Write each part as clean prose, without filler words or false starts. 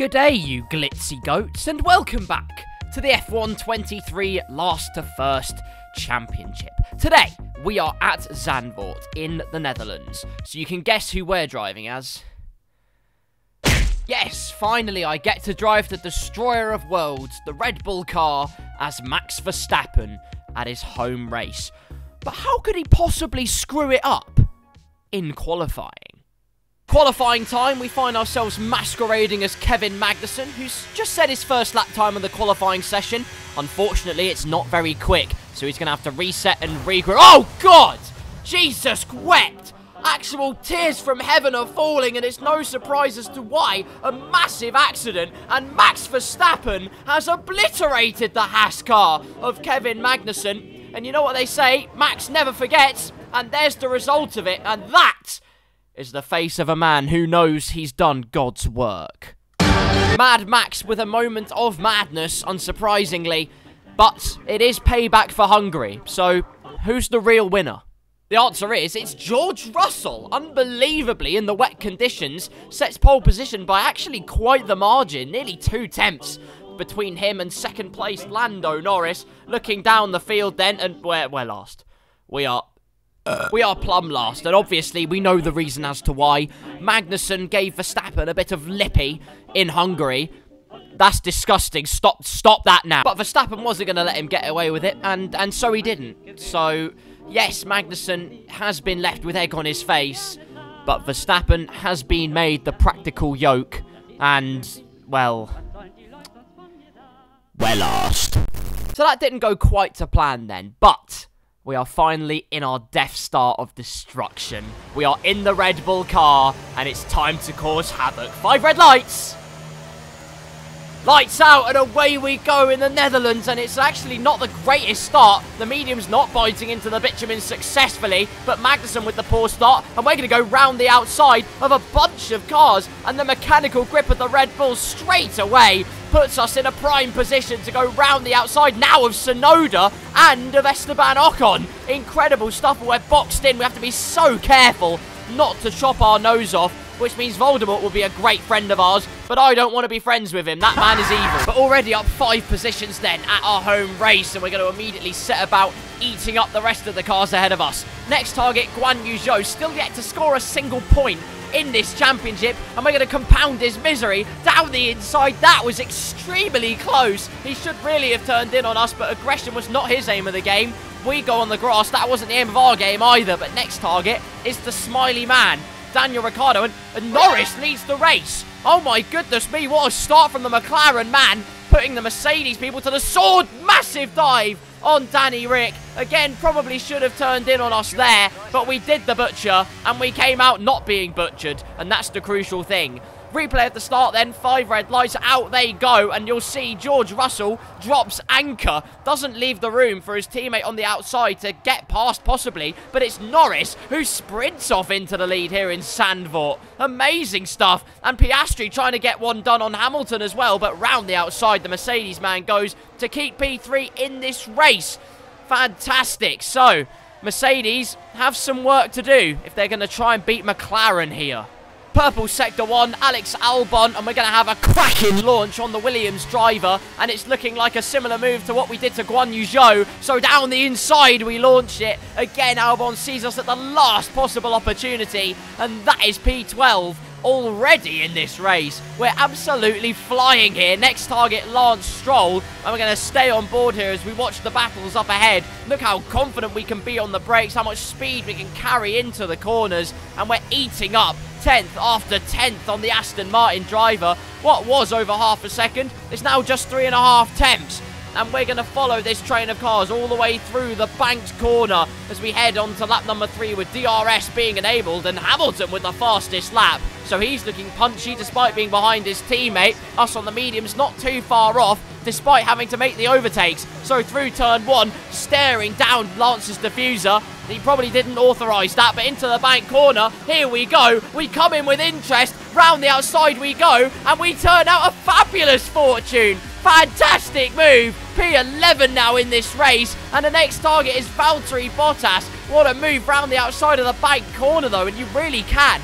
Good day, you glitzy goats, and welcome back to the F1 23 Last to First Championship. Today, we are at Zandvoort in the Netherlands, so you can guess who we're driving as. Yes, finally I get to drive the destroyer of worlds, the Red Bull car, as Max Verstappen at his home race. But how could he possibly screw it up in qualifying? Qualifying time, we find ourselves masquerading as Kevin Magnussen, who's just set his first lap time of the qualifying session. Unfortunately, it's not very quick, so he's going to have to reset and regroup. Oh, God! Jesus wept! Actual tears from heaven are falling, and it's no surprise as to why. A massive accident, and Max Verstappen has obliterated the Haas car of Kevin Magnussen. And you know what they say, Max never forgets, and there's the result of it, and that is the face of a man who knows he's done God's work. Mad Max with a moment of madness, unsurprisingly, but it is payback for Hungary, so who's the real winner? The answer is, it's George Russell. Unbelievably, in the wet conditions, sets pole position by actually quite the margin, nearly 2 tenths between him and second place Lando Norris. Looking down the field then, and we're last. We are plumb last, and obviously we know the reason as to why. Magnussen gave Verstappen a bit of lippy in Hungary. That's disgusting. Stop that now. But Verstappen wasn't going to let him get away with it, and so he didn't. So, yes, Magnussen has been left with egg on his face, but Verstappen has been made the practical yoke, and, well, we're last. So that didn't go quite to plan then, but we are finally in our Death Star of destruction. We are in the Red Bull car, and it's time to cause havoc. 5 red lights! Lights out, and away we go in the Netherlands, and it's actually not the greatest start. The medium's not biting into the bitumen successfully, but Magnussen with the poor start, and we're going to go round the outside of a bunch of cars, and the mechanical grip of the Red Bull straight away puts us in a prime position to go round the outside now of Tsunoda and of Esteban Ocon. Incredible stuff, we're boxed in. We have to be so careful not to chop our nose off, which means Voldemort will be a great friend of ours, but I don't want to be friends with him. That man is evil. But already up 5 positions then at our home race, and we're going to immediately set about eating up the rest of the cars ahead of us. Next target, Guan Yu Zhou, still yet to score a single point in this championship, and we're going to compound his misery down the inside. That was extremely close. He should really have turned in on us, but aggression was not his aim of the game. We go on the grass. That wasn't the aim of our game either, but next target is the smiley man, Daniel Ricciardo, and Norris leads the race. Oh my goodness me, what a start from the McLaren man, putting the Mercedes people to the sword. Massive dive on Danny Rick. Again, probably should have turned in on us there, but we did the butcher, and we came out not being butchered, and that's the crucial thing. Replay at the start then, 5 red lights, out they go, and you'll see George Russell drops anchor, doesn't leave the room for his teammate on the outside to get past possibly, but it's Norris who sprints off into the lead here in Zandvoort. Amazing stuff, and Piastri trying to get one done on Hamilton as well, but round the outside the Mercedes man goes to keep P3 in this race. Fantastic. So, Mercedes have some work to do if they're going to try and beat McLaren here. Purple Sector 1, Alex Albon, and we're going to have a cracking launch on the Williams driver, and it's looking like a similar move to what we did to Guan Yu Zhou. So down the inside we launch it. Again, Albon sees us at the last possible opportunity, and that is P12 already in this race. We're absolutely flying here. Next target, Lance Stroll, and we're going to stay on board here as we watch the battles up ahead. Look how confident we can be on the brakes, how much speed we can carry into the corners, and we're eating up 10th after 10th on the Aston Martin driver. What was over half a second is now just 3.5 tenths. And we're going to follow this train of cars all the way through the banked corner as we head on to lap number 3 with DRS being enabled and Hamilton with the fastest lap. So he's looking punchy despite being behind his teammate. Us on the mediums not too far off despite having to make the overtakes. So through turn 1, staring down Lance's diffuser. He probably didn't authorise that, but into the bank corner, here we go. We come in with interest, round the outside we go, and we turn out a fabulous fortune. Fantastic move. P11 now in this race, and the next target is Valtteri Bottas. What a move round the outside of the bank corner though, and you really can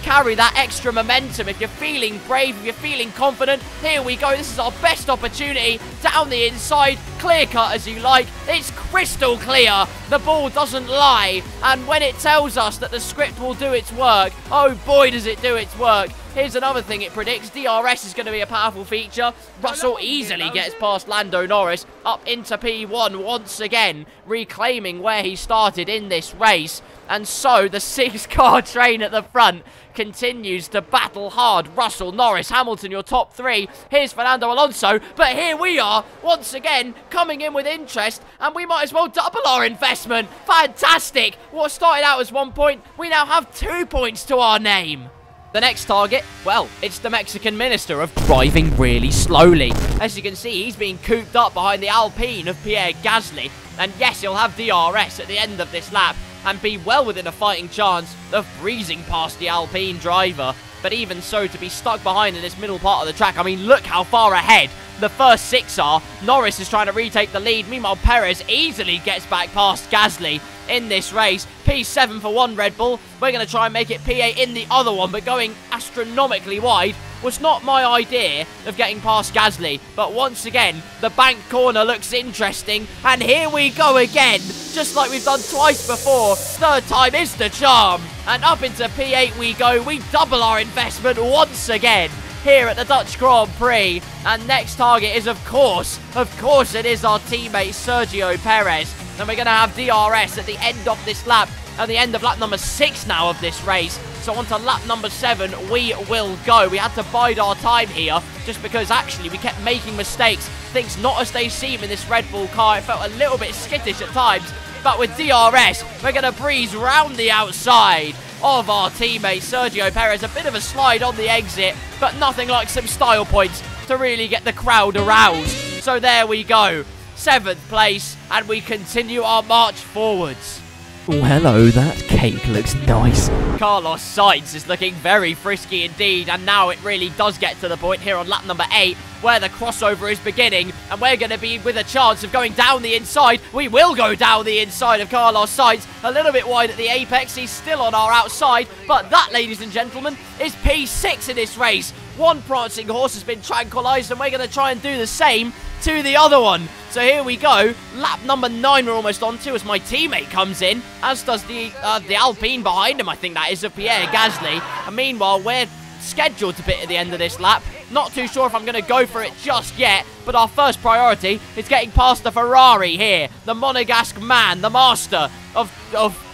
carry that extra momentum. If you're feeling brave, if you're feeling confident, here we go. This is our best opportunity. Down the inside, clear cut as you like. It's crystal clear. The ball doesn't lie. And when it tells us that the script will do its work, oh boy does it do its work. Here's another thing it predicts. DRS is going to be a powerful feature. Russell easily gets past Lando Norris up into P1 once again, reclaiming where he started in this race. And so the 6-car train at the front continues to battle hard. Russell, Norris, Hamilton, your top three. Here's Fernando Alonso. But here we are, once again, coming in with interest. And we might as well double our investment. Fantastic. What started out as 1 point, we now have 2 points to our name. The next target, well, it's the Mexican minister of driving really slowly. As you can see, he's being cooped up behind the Alpine of Pierre Gasly. And yes, he'll have DRS at the end of this lap and be well within a fighting chance of breezing past the Alpine driver. But even so, to be stuck behind in this middle part of the track, I mean, look how far ahead the first 6 are. Norris is trying to retake the lead. Meanwhile, Perez easily gets back past Gasly in this race. P7 for one Red Bull. We're going to try and make it P8 in the other one, but going astronomically wide was not my idea of getting past Gasly. But once again, the bank corner looks interesting. And here we go again. Just like we've done twice before. Third time is the charm. And up into P8 we go. We double our investment once again here at the Dutch Grand Prix. And next target is, of course it is our teammate Sergio Perez. And we're going to have DRS at the end of this lap, at the end of lap number 6 now of this race. So on to lap number 7 we will go. We had to bide our time here just because actually we kept making mistakes. Things not as they seem in this Red Bull car. It felt a little bit skittish at times. But with DRS, we're going to breeze round the outside of our teammate Sergio Perez. A bit of a slide on the exit, but nothing like some style points to really get the crowd aroused. So there we go. 7th place, and we continue our march forwards. Oh, hello, that cake looks nice. Carlos Sainz is looking very frisky indeed, and now it really does get to the point here on lap number 8, where the crossover is beginning, and we're going to be with a chance of going down the inside. We will go down the inside of Carlos Sainz, a little bit wide at the apex. He's still on our outside, but that, ladies and gentlemen, is P6 in this race. One prancing horse has been tranquilized, and we're going to try and do the same to the other one. So here we go. Lap number 9 we're almost on to as my teammate comes in, as does the Alpine behind him, I think that is, of Pierre Gasly. And meanwhile, we're scheduled to pit at the end of this lap. Not too sure if I'm going to go for it just yet, but our first priority is getting past the Ferrari here. The Monegasque man, the master of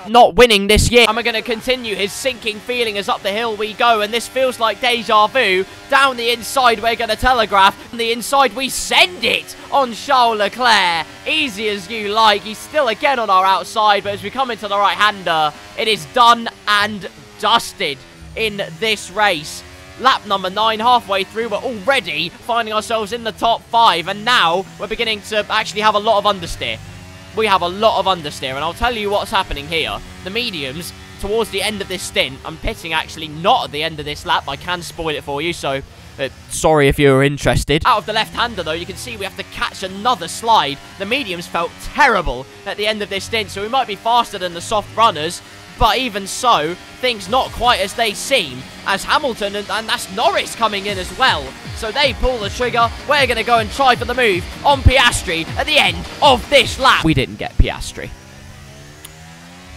not winning this year. And we're going to continue his sinking feeling as up the hill we go, and this feels like deja vu. Down the inside we're going to telegraph, and the inside we send it on Charles Leclerc. Easy as you like. He's still again on our outside, but as we come into the right-hander, it is done and dusted in this race. Lap number 9, halfway through, we're already finding ourselves in the top 5, and now we're beginning to actually have a lot of understeer. We have a lot of understeer, and I'll tell you what's happening here. The mediums, towards the end of this stint, I'm pitting actually not at the end of this lap. I can spoil it for you, so sorry if you were interested. Out of the left-hander, though, you can see we have to catch another slide. The mediums felt terrible at the end of this stint, so we might be faster than the soft runners. But even so, things not quite as they seem, as Hamilton and that's Norris coming in as well. So they pull the trigger. We're going to go and try for the move on Piastri at the end of this lap. We didn't get Piastri.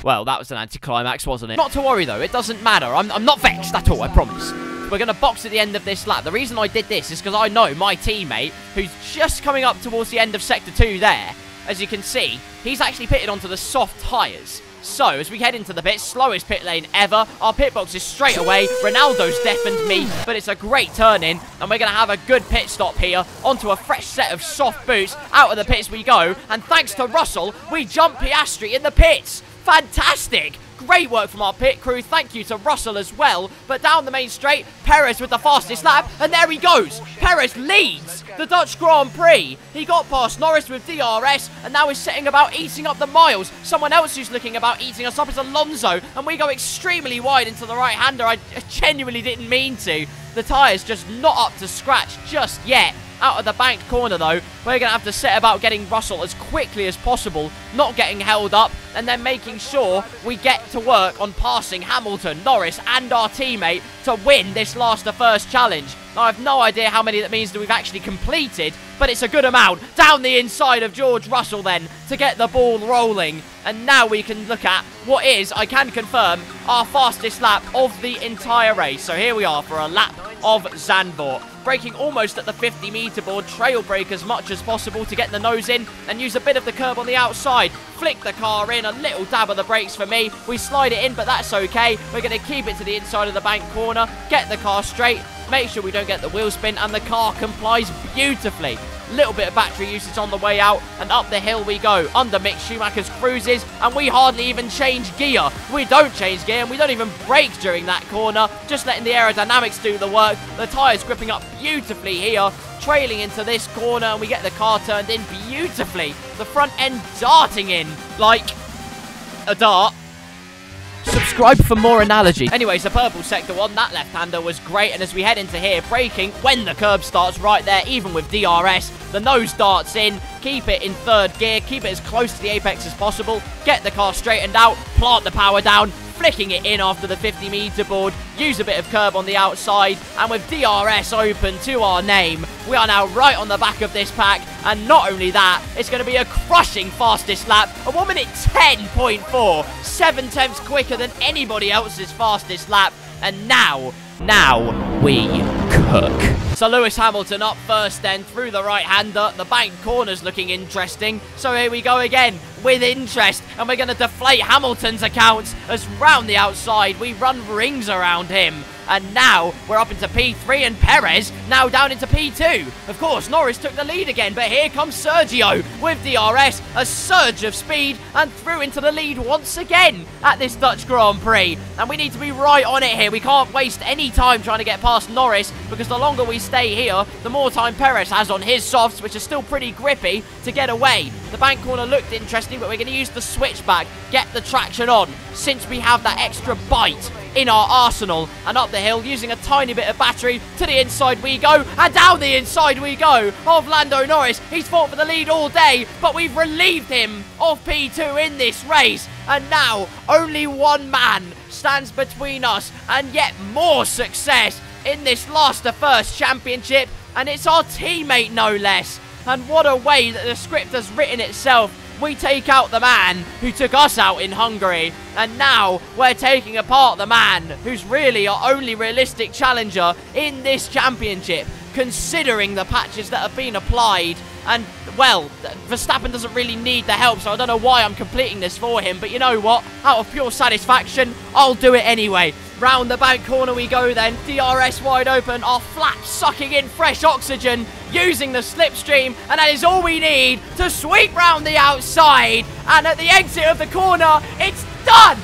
Well, that was an anticlimax, wasn't it? Not to worry, though. It doesn't matter. I'm not vexed at all, I promise. We're going to box at the end of this lap. The reason I did this is because I know my teammate, who's just coming up towards the end of Sector 2 there, as you can see, he's actually pitted onto the soft tyres. So, as we head into the pit, slowest pit lane ever, our pit box is straight away. Ronaldo's deafened me, but it's a great turn-in, and we're going to have a good pit stop here, onto a fresh set of soft boots. Out of the pits we go, and thanks to Russell, we jump Piastri in the pits. Fantastic! Great work from our pit crew. Thank you to Russell as well. But down the main straight, Perez with the fastest lap, and there he goes. Perez leads the Dutch Grand Prix. He got past Norris with DRS, and now is setting about eating up the miles. Someone else who's looking about eating us up is Alonso, and we go extremely wide into the right-hander. I genuinely didn't mean to. The tyres just not up to scratch just yet. out of the banked corner, though. We're going to have to set about getting Russell as quickly as possible, not getting held up, and then making sure we get to work on passing Hamilton, Norris, and our teammate to win this last to first challenge. Now, I have no idea how many that means that we've actually completed, but it's a good amount. Down the inside of George Russell, then, to get the ball rolling. And now we can look at what is, I can confirm, our fastest lap of the entire race. So here we are for a lap of Zandvoort. Braking almost at the 50-meter board, trail brake as much as possible to get the nose in and use a bit of the curb on the outside. Flick the car in, a little dab of the brakes for me. We slide it in, but that's okay. We're going to keep it to the inside of the bank corner, get the car straight, make sure we don't get the wheel spin, and the car complies beautifully. Little bit of battery usage on the way out, and up the hill we go. Under Mick Schumacher's cruises, and we hardly even change gear. We don't change gear, and we don't even brake during that corner, just letting the aerodynamics do the work. The tyres gripping up beautifully here, trailing into this corner, and we get the car turned in beautifully. The front end darting in like a dart. Subscribe for more analogy. Anyways, the purple sector one, that left-hander was great, and as we head into here, braking when the curb starts right there, even with DRS, the nose darts in, keep it in third gear, keep it as close to the apex as possible, get the car straightened out, plant the power down, flicking it in after the 50-meter board, use a bit of curb on the outside, and with DRS open to our name, we are now right on the back of this pack, and not only that, it's going to be a crushing fastest lap, a 1 minute 10.4, 7/10 quicker than anybody else's fastest lap, and now we cook. So Lewis Hamilton up first then, through the right-hander. The bank corner's looking interesting. So here we go again, with interest. And we're going to deflate Hamilton's accounts as round the outside we run rings around him. And now we're up into P3 and Perez now down into P2. Of course, Norris took the lead again, but here comes Sergio with DRS, a surge of speed, and through into the lead once again at this Dutch Grand Prix. And we need to be right on it here. We can't waste any time trying to get past Norris, because the longer we stay here, the more time Perez has on his softs, which are still pretty grippy, to get away. The bank corner looked interesting, but we're going to use the switchback, get the traction on, since we have that extra bite in our arsenal. And up the hill, using a tiny bit of battery, to the inside we go, and down the inside we go of Lando Norris. He's fought for the lead all day, but we've relieved him of P2 in this race, and now only one man stands between us and yet more success in this last to first championship, and it's our teammate no less. And what a way that the script has written itself. We take out the man who took us out in Hungary, and now we're taking apart the man who's really our only realistic challenger in this championship, considering the patches that have been applied. And, well, Verstappen doesn't really need the help, so I don't know why I'm completing this for him, but you know what? Out of pure satisfaction, I'll do it anyway. Round the bank corner we go then, DRS wide open, our flaps sucking in fresh oxygen, using the slipstream, and that is all we need to sweep round the outside, and at the exit of the corner, it's done!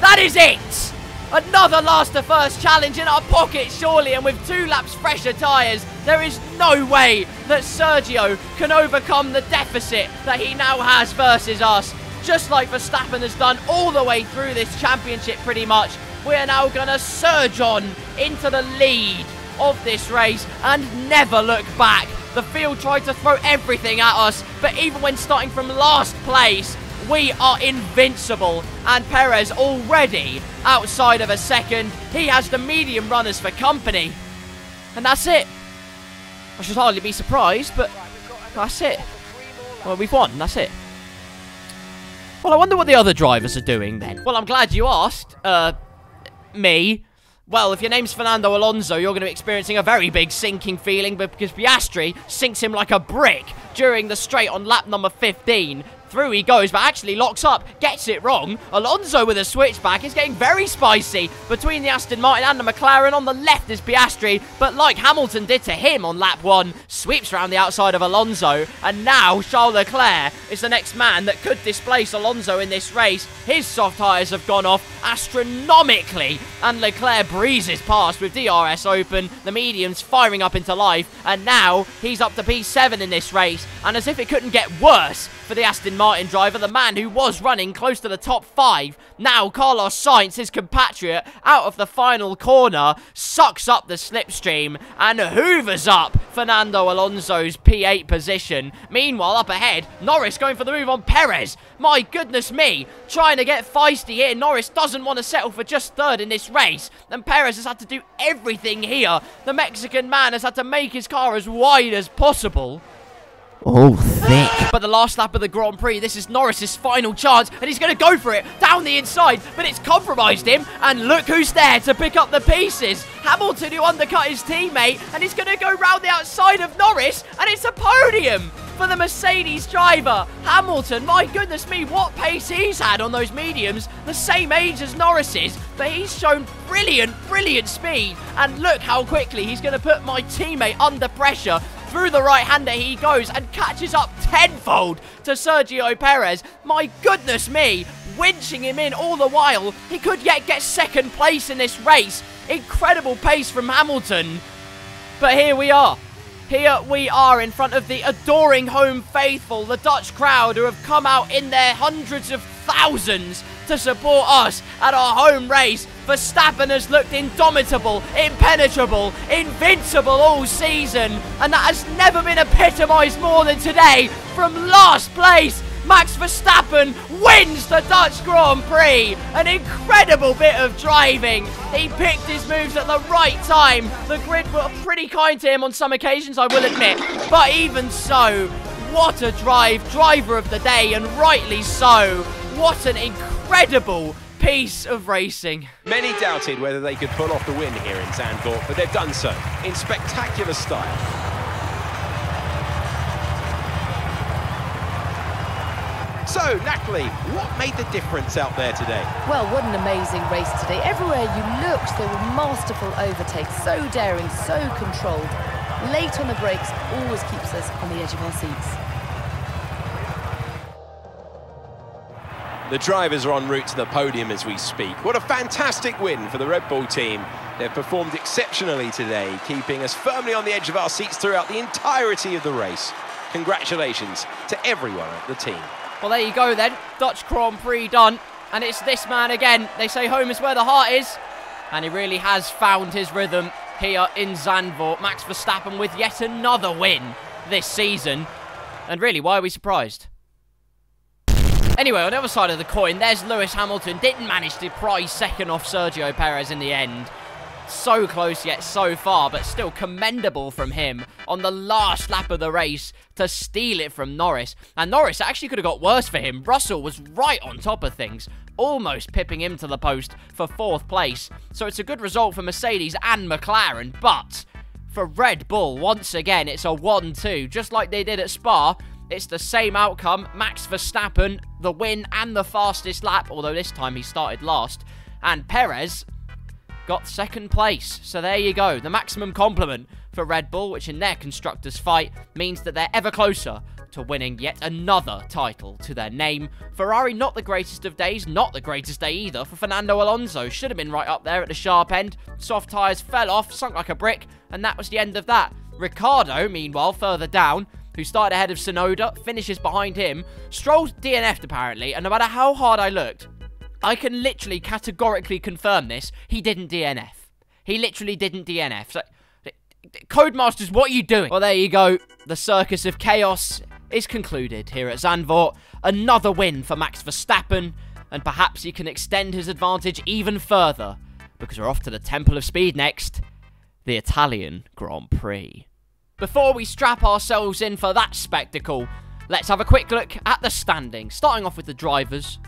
That is it! Another last to first challenge in our pocket, surely, and with 2 laps fresher tyres, there is no way that Sergio can overcome the deficit that he now has versus us. Just like Verstappen has done all the way through this championship pretty much, we're now going to surge on into the lead of this race and never look back. The field tried to throw everything at us, but even when starting from last place, we are invincible. And Perez already outside of a second. He has the medium runners for company. And that's it. I should hardly be surprised, but that's it. Well, we've won. That's it. Well, I wonder what the other drivers are doing then. Well, I'm glad you asked. Me. Well, if your name's Fernando Alonso, you're going to be experiencing a very big sinking feeling, because Piastri sinks him like a brick during the straight on lap number 15. Through he goes, but actually locks up, gets it wrong. Alonso with a switchback is getting very spicy between the Aston Martin and the McLaren. On the left is Piastri, but like Hamilton did to him on lap 1, sweeps around the outside of Alonso. And now Charles Leclerc is the next man that could displace Alonso in this race. His soft tyres have gone off astronomically, and Leclerc breezes past with DRS open, the mediums firing up into life, and now he's up to P7 in this race. And as if it couldn't get worse for the Aston Martin driver, the man who was running close to the top 5, now Carlos Sainz, his compatriot, out of the final corner, sucks up the slipstream and hoovers up Fernando Alonso's P8 position. Meanwhile, up ahead, Norris going for the move on Perez. My goodness me, trying to get feisty here. Norris doesn't want to settle for just third in this race, and Perez has had to do everything here. The Mexican man has had to make his car as wide as possible. Oh, thick. But the last lap of the Grand Prix, this is Norris's final chance, and he's going to go for it down the inside, but it's compromised him, and look who's there to pick up the pieces. Hamilton, who undercut his teammate, and he's going to go round the outside of Norris, and it's a podium for the Mercedes driver. Hamilton, my goodness me, what pace he's had on those mediums, the same age as Norris's, but he's shown brilliant speed, and look how quickly he's going to put my teammate under pressure. Through the right-hander he goes and catches up tenfold to Sergio Perez. My goodness me, winching him in all the while. He could yet get second place in this race. Incredible pace from Hamilton. But here we are. Here we are in front of the adoring home faithful, the Dutch crowd who have come out in their hundreds of thousands to support us at our home race. Verstappen has looked indomitable, impenetrable, invincible all season, and that has never been epitomised more than today. From last place, Max Verstappen wins the Dutch Grand Prix. An incredible bit of driving. He picked his moves at the right time. The grid were pretty kind to him on some occasions, I will admit, but even so, what a drive. Driver of the day, and rightly so. What an incredible piece of racing. Many doubted whether they could pull off the win here in Zandvoort, but they've done so in spectacular style. So, Natalie, what made the difference out there today? Well, what an amazing race today. Everywhere you looked, there were masterful overtakes, so daring, so controlled. Late on the brakes always keeps us on the edge of our seats. The drivers are en route to the podium as we speak. What a fantastic win for the Red Bull team. They've performed exceptionally today, keeping us firmly on the edge of our seats throughout the entirety of the race. Congratulations to everyone at the team. Well, there you go then. Dutch Grand Prix done. And it's this man again. They say home is where the heart is. And he really has found his rhythm here in Zandvoort. Max Verstappen with yet another win this season. And really, why are we surprised? Anyway, on the other side of the coin, there's Lewis Hamilton. Didn't manage to prize second off Sergio Perez in the end. So close yet so far, but still commendable from him on the last lap of the race to steal it from Norris. And Norris actually could have got worse for him. Russell was right on top of things, almost pipping him to the post for 4th place. So it's a good result for Mercedes and McLaren, but for Red Bull, once again, it's a 1-2, just like they did at Spa. It's the same outcome. Max Verstappen, the win and the fastest lap, although this time he started last. And Perez got 2nd place. So there you go. The maximum compliment for Red Bull, which in their constructors' fight means that they're ever closer to winning yet another title to their name. Ferrari, not the greatest of days, not the greatest day either for Fernando Alonso. Should have been right up there at the sharp end. Soft tyres fell off, sunk like a brick, and that was the end of that. Ricciardo, meanwhile, further down, who started ahead of Tsunoda, finishes behind him. Stroll's DNF'd apparently, and no matter how hard I looked, I can literally categorically confirm this, he didn't DNF. He literally didn't DNF. So, Codemasters, what are you doing? Well, there you go. The circus of chaos is concluded here at Zandvoort. Another win for Max Verstappen, and perhaps he can extend his advantage even further, because we're off to the Temple of Speed next, the Italian Grand Prix. Before we strap ourselves in for that spectacle, let's have a quick look at the standings. Starting off with the drivers.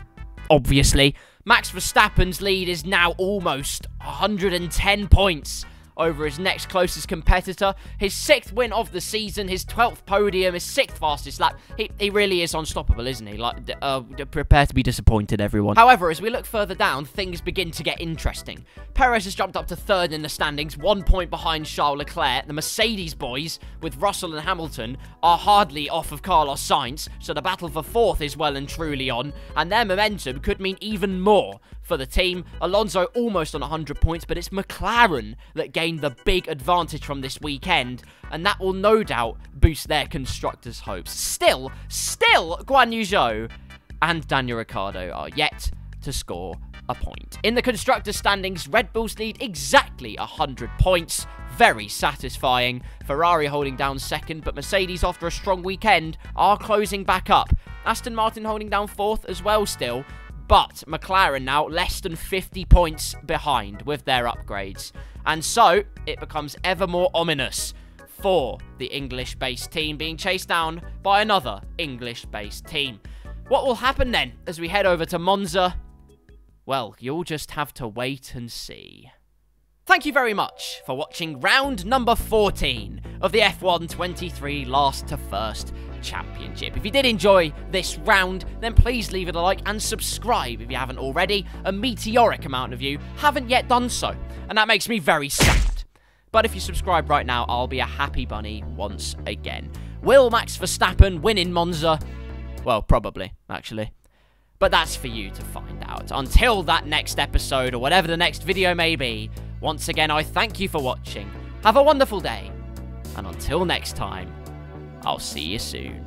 Obviously, Max Verstappen's lead is now almost 110 points over his next closest competitor. His 6th win of the season, his 12th podium, his 6th fastest lap. He really is unstoppable, isn't he? Like, prepare to be disappointed, everyone. However, as we look further down, things begin to get interesting. Perez has jumped up to 3rd in the standings, 1 point behind Charles Leclerc. The Mercedes boys, with Russell and Hamilton, are hardly off of Carlos Sainz, so the battle for 4th is well and truly on, and their momentum could mean even more for the team. Alonso almost on 100 points, but it's McLaren that gained the big advantage from this weekend, and that will no doubt boost their constructors' hopes. Still, Guan Yu Zhou and Daniel Ricciardo are yet to score a point. In the constructors' standings, Red Bulls lead exactly 100 points. Very satisfying. Ferrari holding down second, but Mercedes, after a strong weekend, are closing back up. Aston Martin holding down fourth as well still, but McLaren now less than 50 points behind with their upgrades. And so, it becomes ever more ominous for the English-based team being chased down by another English-based team. What will happen then as we head over to Monza? Well, you'll just have to wait and see. Thank you very much for watching round number 14 of the F1 23 Last to First Championship. If you did enjoy this round, then please leave it a like and subscribe if you haven't already. A meteoric amount of you haven't yet done so, and that makes me very sad. But if you subscribe right now, I'll be a happy bunny once again. Will Max Verstappen win in Monza? Well, probably, actually. But that's for you to find out. Until that next episode, or whatever the next video may be, once again, I thank you for watching. Have a wonderful day. And until next time, I'll see you soon.